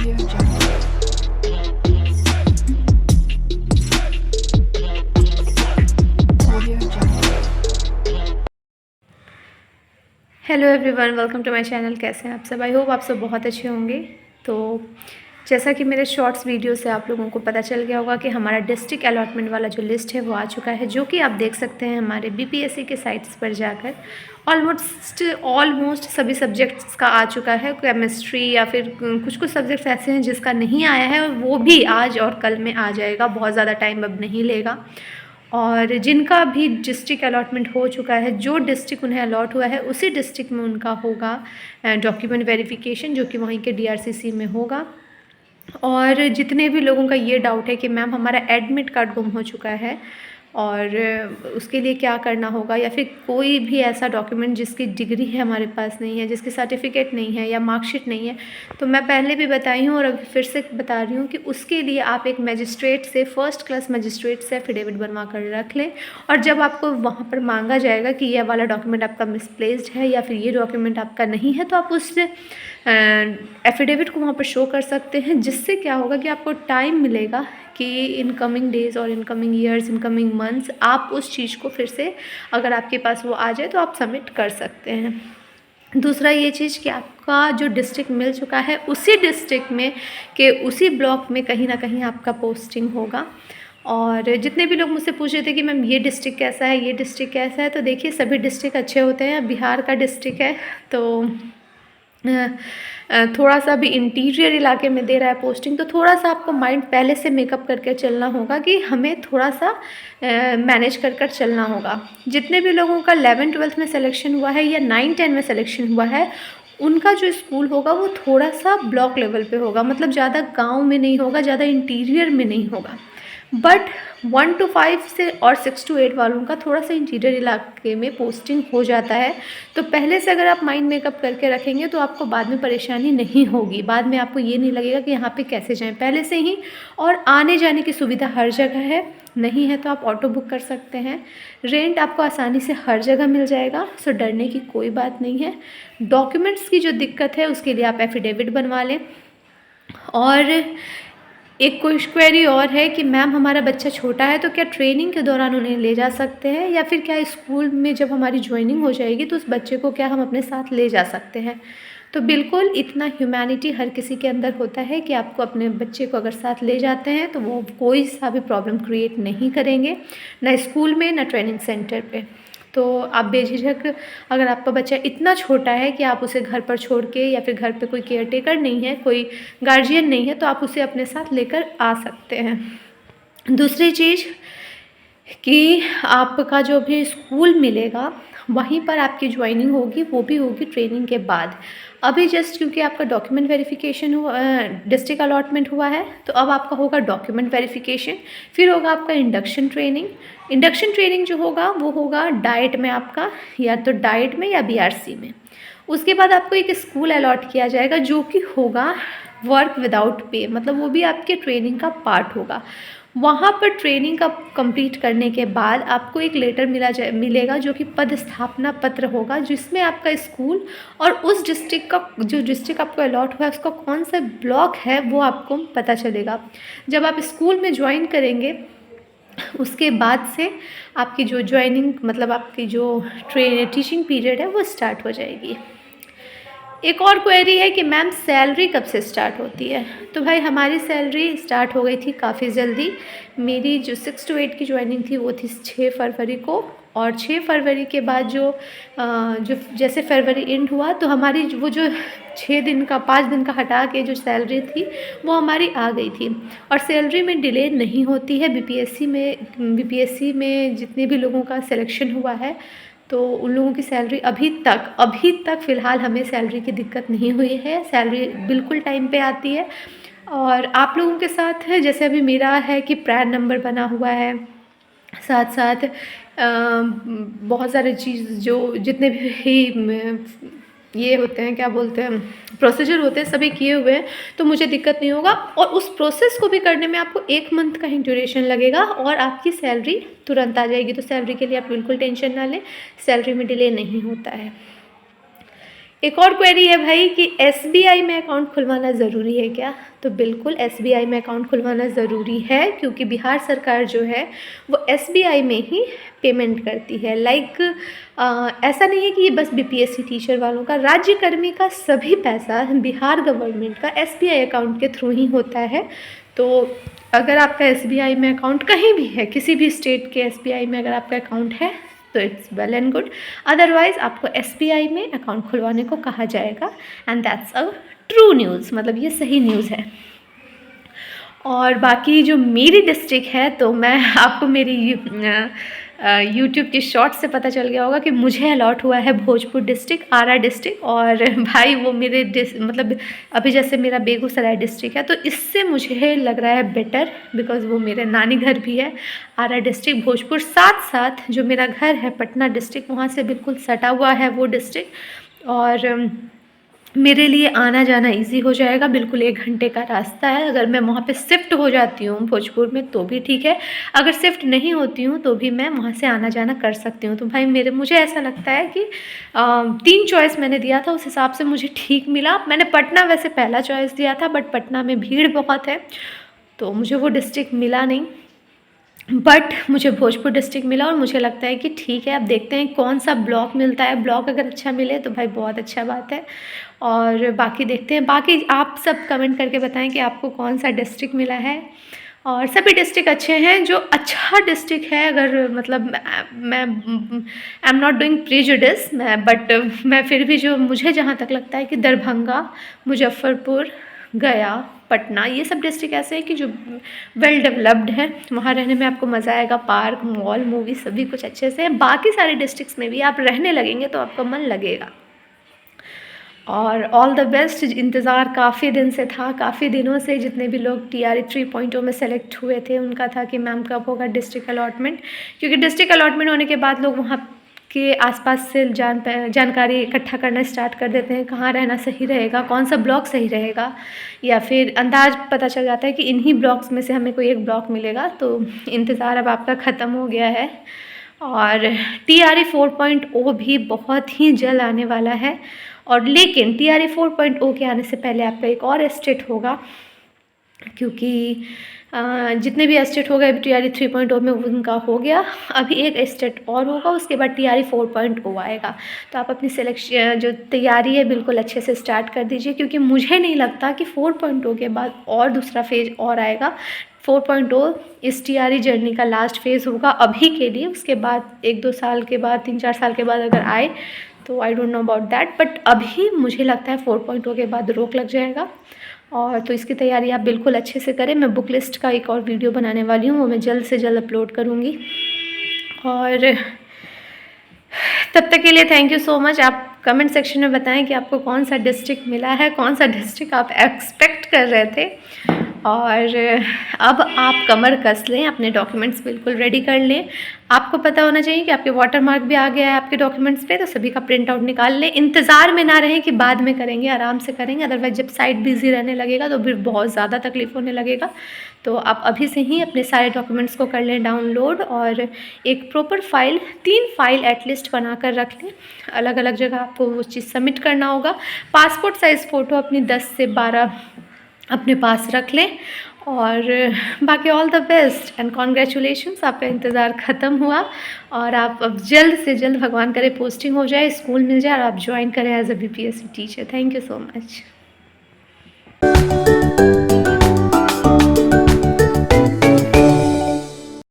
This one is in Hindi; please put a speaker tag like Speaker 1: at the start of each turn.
Speaker 1: Audio Jungle. Audio Jungle.
Speaker 2: Hello everyone, welcome to my channel. कैसे हैं आप सब? आई होप आप सब बहुत अच्छे होंगे। तो जैसा कि मेरे शॉर्ट्स वीडियो से आप लोगों को पता चल गया होगा कि हमारा डिस्ट्रिक्ट अलॉटमेंट वाला जो लिस्ट है वो आ चुका है, जो कि आप देख सकते हैं हमारे बीपीएससी के साइट्स पर जाकर। ऑलमोस्ट सभी सब्जेक्ट्स का आ चुका है। केमिस्ट्री या फिर कुछ कुछ सब्जेक्ट्स ऐसे हैं जिसका नहीं आया है, वो भी आज और कल में आ जाएगा। बहुत ज़्यादा टाइम अब नहीं लेगा। और जिनका भी डिस्ट्रिक्ट अलॉटमेंट हो चुका है, जो डिस्ट्रिक्ट उन्हें अलॉट हुआ है उसी डिस्ट्रिक्ट में उनका होगा डॉक्यूमेंट वेरिफिकेशन, जो कि वहीं के डीआरसीसी में होगा। और जितने भी लोगों का ये डाउट है कि मैम हमारा एडमिट कार्ड गुम हो चुका है और उसके लिए क्या करना होगा, या फिर कोई भी ऐसा डॉक्यूमेंट जिसकी डिग्री है हमारे पास नहीं है, जिसकी सर्टिफिकेट नहीं है या मार्कशीट नहीं है, तो मैं पहले भी बताई हूँ और अभी फिर से बता रही हूँ कि उसके लिए आप एक मजिस्ट्रेट से, फर्स्ट क्लास मजिस्ट्रेट से एफिडेविट बनवा कर रख लें। और जब आपको वहाँ पर मांगा जाएगा कि यह वाला डॉक्यूमेंट आपका मिसप्लेस्ड है या फिर ये डॉक्यूमेंट आपका नहीं है, तो आप उस एफिडेविट को वहाँ पर शो कर सकते हैं, जिससे क्या होगा कि आपको टाइम मिलेगा कि इन कमिंग डेज़ और in coming years, in coming months आप उस चीज़ को फिर से, अगर आपके पास वो आ जाए तो आप सबमिट कर सकते हैं। दूसरा ये चीज़ कि आपका जो डिस्ट्रिक्ट मिल चुका है उसी डिस्ट्रिक्ट में के उसी ब्लॉक में कहीं ना कहीं आपका पोस्टिंग होगा। और जितने भी लोग मुझसे पूछ रहे थे कि मैम ये डिस्ट्रिक्ट कैसा है, ये डिस्ट्रिक्ट कैसा है, तो देखिए सभी डिस्ट्रिक्ट अच्छे होते हैं। बिहार का डिस्ट्रिक्ट है तो थोड़ा सा भी इंटीरियर इलाके में दे रहा है पोस्टिंग, तो थोड़ा सा आपको माइंड पहले से मेकअप करके चलना होगा कि हमें थोड़ा सा मैनेज कर चलना होगा। जितने भी लोगों का 11-12 में सिलेक्शन हुआ है या 9-10 में सिलेक्शन हुआ है, उनका जो स्कूल होगा वो थोड़ा सा ब्लॉक लेवल पे होगा, मतलब ज़्यादा गांव में नहीं होगा, ज़्यादा इंटीरियर में नहीं होगा। बट 1 to 5 से और 6 to 8 वालों का थोड़ा सा इंटीरियर इलाके में पोस्टिंग हो जाता है। तो पहले से अगर आप माइंड मेकअप करके रखेंगे तो आपको बाद में परेशानी नहीं होगी, बाद में आपको ये नहीं लगेगा कि यहाँ पे कैसे जाएं पहले से ही। और आने जाने की सुविधा हर जगह है, नहीं है तो आप ऑटो बुक कर सकते हैं। रेंट आपको आसानी से हर जगह मिल जाएगा, सो डरने की कोई बात नहीं है। डॉक्यूमेंट्स की जो दिक्कत है उसके लिए आप एफिडेविट बनवा लें। और एक क्वेरी और है कि मैम हमारा बच्चा छोटा है तो क्या ट्रेनिंग के दौरान उन्हें ले जा सकते हैं, या फिर क्या स्कूल में जब हमारी ज्वाइनिंग हो जाएगी तो उस बच्चे को क्या हम अपने साथ ले जा सकते हैं? तो बिल्कुल, इतना ह्यूमैनिटी हर किसी के अंदर होता है कि आपको अपने बच्चे को अगर साथ ले जाते हैं तो वो कोई सा भी प्रॉब्लम क्रिएट नहीं करेंगे, ना स्कूल में ना ट्रेनिंग सेंटर पे। तो आप बेझिझक, अगर आपका बच्चा इतना छोटा है कि आप उसे घर पर छोड़ के, या फिर घर पे कोई केयर टेकर नहीं है, कोई गार्जियन नहीं है, तो आप उसे अपने साथ लेकर आ सकते हैं। दूसरी चीज़ कि आपका जो भी स्कूल मिलेगा वहीं पर आपकी ज्वाइनिंग होगी, वो भी होगी ट्रेनिंग के बाद। अभी जस्ट क्योंकि आपका डॉक्यूमेंट वेरिफिकेशन हुआ, डिस्ट्रिक्ट अलॉटमेंट हुआ है, तो अब आपका होगा डॉक्यूमेंट वेरिफिकेशन, फिर होगा आपका इंडक्शन ट्रेनिंग। इंडक्शन ट्रेनिंग जो होगा वो होगा डाइट में आपका, या तो डाइट में या बीआरसी में। उसके बाद आपको एक स्कूल अलॉट किया जाएगा जो कि होगा वर्क विदाउट पे, मतलब वो भी आपके ट्रेनिंग का पार्ट होगा। वहाँ पर ट्रेनिंग का कंप्लीट करने के बाद आपको एक लेटर मिलेगा जो कि पदस्थापना पत्र होगा, जिसमें आपका स्कूल और उस डिस्ट्रिक्ट का, जो डिस्ट्रिक्ट आपको अलॉट हुआ है उसका कौन सा ब्लॉक है वो आपको पता चलेगा। जब आप स्कूल में ज्वाइन करेंगे उसके बाद से आपकी जो ज्वाइनिंग, मतलब आपकी जो टीचिंग पीरियड है वो स्टार्ट हो जाएगी। एक और क्वेरी है कि मैम सैलरी कब से स्टार्ट होती है? तो भाई हमारी सैलरी स्टार्ट हो गई थी काफ़ी जल्दी। मेरी जो 6 to 8 की ज्वाइनिंग थी वो थी 6 फरवरी को, और 6 फरवरी के बाद जो जैसे फरवरी एंड हुआ तो हमारी वो जो 6 दिन का, 5 दिन का हटा के जो सैलरी थी वो हमारी आ गई थी। और सैलरी में डिले नहीं होती है। बीपीएससी में जितने भी लोगों का सिलेक्शन हुआ है तो उन लोगों की सैलरी अभी तक फ़िलहाल हमें सैलरी की दिक्कत नहीं हुई है। सैलरी बिल्कुल टाइम पे आती है। और आप लोगों के साथ है, जैसे अभी मेरा है कि प्रैन नंबर बना हुआ है, साथ साथ बहुत सारे चीज़ जो जितने भी ये होते हैं, क्या बोलते हैं, प्रोसीजर होते हैं, सभी किए हुए हैं, तो मुझे दिक्कत नहीं होगा। और उस प्रोसेस को भी करने में आपको 1 मंथ का ही ड्यूरेशन लगेगा और आपकी सैलरी तुरंत आ जाएगी। तो सैलरी के लिए आप बिल्कुल टेंशन ना लें, सैलरी में डिले नहीं होता है। एक और क्वेरी है भाई कि एसबीआई में अकाउंट खुलवाना ज़रूरी है क्या? तो बिल्कुल एसबीआई में अकाउंट खुलवाना ज़रूरी है, क्योंकि बिहार सरकार जो है वो एसबीआई में ही पेमेंट करती है। ऐसा नहीं है कि ये बस बीपीएससी टीचर वालों का, राज्यकर्मी का सभी पैसा बिहार गवर्नमेंट का एसबीआई अकाउंट के थ्रू ही होता है। तो अगर आपका एसबीआई में अकाउंट कहीं भी है, किसी भी स्टेट के एसबीआई में अगर आपका अकाउंट है तो it's well and good, otherwise आपको एसबीआई में अकाउंट खुलवाने को कहा जाएगा। And that's a true news, मतलब ये सही न्यूज़ है। और बाकी जो मेरी डिस्ट्रिक्ट है, तो मैं आपको मेरी यूट्यूब के शॉर्ट से पता चल गया होगा कि मुझे अलॉट हुआ है भोजपुर डिस्ट्रिक्ट, आरा डिस्ट्रिक्ट। और भाई वो मेरे मतलब अभी जैसे मेरा बेगूसराय डिस्ट्रिक्ट है, तो इससे मुझे लग रहा है बेटर, बिकॉज़ वो मेरे नानी घर भी है आरा डिस्ट्रिक्ट भोजपुर। साथ साथ जो मेरा घर है पटना डिस्ट्रिक्ट, वहाँ से बिल्कुल सटा हुआ है वो डिस्ट्रिक्ट। और मेरे लिए आना जाना इजी हो जाएगा, बिल्कुल 1 घंटे का रास्ता है। अगर मैं वहाँ पे शिफ्ट हो जाती हूँ भोजपुर में तो भी ठीक है, अगर शिफ्ट नहीं होती हूँ तो भी मैं वहाँ से आना जाना कर सकती हूँ। तो भाई मुझे ऐसा लगता है कि 3 चॉइस मैंने दिया था, उस हिसाब से मुझे ठीक मिला। मैंने पटना वैसे पहला चॉइस दिया था, बट पटना में भीड़ बहुत है तो मुझे वो डिस्ट्रिक्ट मिला नहीं, बट मुझे भोजपुर डिस्ट्रिक्ट मिला। और मुझे लगता है कि ठीक है, अब देखते हैं कौन सा ब्लॉक मिलता है। ब्लॉक अगर अच्छा मिले तो भाई बहुत अच्छा बात है, और बाकी देखते हैं। बाकी आप सब कमेंट करके बताएं कि आपको कौन सा डिस्ट्रिक्ट मिला है। और सभी डिस्ट्रिक्ट अच्छे हैं। जो अच्छा डिस्ट्रिक्ट है, अगर मतलब मैं I am not doing prejudice, but मैं फिर भी जो मुझे जहाँ तक लगता है कि दरभंगा, मुजफ्फरपुर, गया, पटना, ये सब डिस्ट्रिक्ट ऐसे हैं कि जो वेल डेवलप्ड है, वहाँ रहने में आपको मज़ा आएगा। पार्क, मॉल, मूवी सभी कुछ अच्छे से है। बाकी सारे डिस्ट्रिक्ट्स में भी आप रहने लगेंगे तो आपका मन लगेगा। और ऑल द बेस्ट। इंतज़ार काफ़ी दिन से था, काफ़ी दिनों से जितने भी लोग TRE 3.0 में सेलेक्ट हुए थे उनका था कि मैम कब होगा डिस्ट्रिक्ट अलॉटमेंट, क्योंकि डिस्ट्रिक्ट अलॉटमेंट होने के बाद लोग वहाँ के आसपास से जानकारी इकट्ठा करना स्टार्ट कर देते हैं, कहाँ रहना सही रहेगा, कौन सा ब्लॉक सही रहेगा, या फिर अंदाज पता चल जाता है कि इन्हीं ब्लॉक्स में से हमें कोई एक ब्लॉक मिलेगा। तो इंतज़ार अब आपका ख़त्म हो गया है। और TRE 4.0 भी बहुत ही जल्द आने वाला है। और लेकिन TRE 4.0 के आने से पहले आपका एक और एस्टेट होगा, क्योंकि जितने भी एस्टेट हो गए TRE 3.0 में उनका हो गया, अभी एक एस्टेट और होगा, उसके बाद TRE 4.0 आएगा। तो आप अपनी सिलेक्शन जो तैयारी है बिल्कुल अच्छे से स्टार्ट कर दीजिए, क्योंकि मुझे नहीं लगता कि 4.0 के बाद और दूसरा फेज और आएगा। 4.0 इस TRE जर्नी का लास्ट फेज़ होगा अभी के लिए। उसके बाद 1-2 साल के बाद, 3-4 साल के बाद अगर आए तो I don't know about that, but अभी मुझे लगता है 4.0 के बाद रोक लग जाएगा। और तो इसकी तैयारी आप बिल्कुल अच्छे से करें। मैं बुक लिस्ट का एक और वीडियो बनाने वाली हूँ, वो मैं जल्द से जल्द अपलोड करूँगी। और तब तक के लिए थैंक यू सो मच। आप कमेंट सेक्शन में बताएं कि आपको कौन सा डिस्ट्रिक्ट मिला है, कौन सा डिस्ट्रिक्ट आप एक्सपेक्ट कर रहे थे। और अब आप कमर कस लें, अपने डॉक्यूमेंट्स बिल्कुल रेडी कर लें। आपको पता होना चाहिए कि आपके वाटर मार्क भी आ गया है आपके डॉक्यूमेंट्स पे, तो सभी का प्रिंट आउट निकाल लें। इंतज़ार में ना रहें कि बाद में करेंगे, आराम से करेंगे, अदरवाइज जब साइट बिजी रहने लगेगा तो फिर बहुत ज़्यादा तकलीफ़ होने लगेगा। तो आप अभी से ही अपने सारे डॉक्यूमेंट्स को कर लें डाउनलोड, और एक प्रॉपर फाइल, 3 फाइल एटलीस्ट बना कर रख लें। अलग अलग जगह आपको वो चीज़ सबमिट करना होगा। पासपोर्ट साइज़ फ़ोटो अपनी 10 से 12 अपने पास रख लें। और बाकी all the best and congratulations, आपका इंतज़ार ख़त्म हुआ। और आप अब जल्द से जल्द, भगवान करे, पोस्टिंग हो जाए, स्कूल मिल जाए और आप ज्वाइन करें as a BPSC teacher. Thank you so much.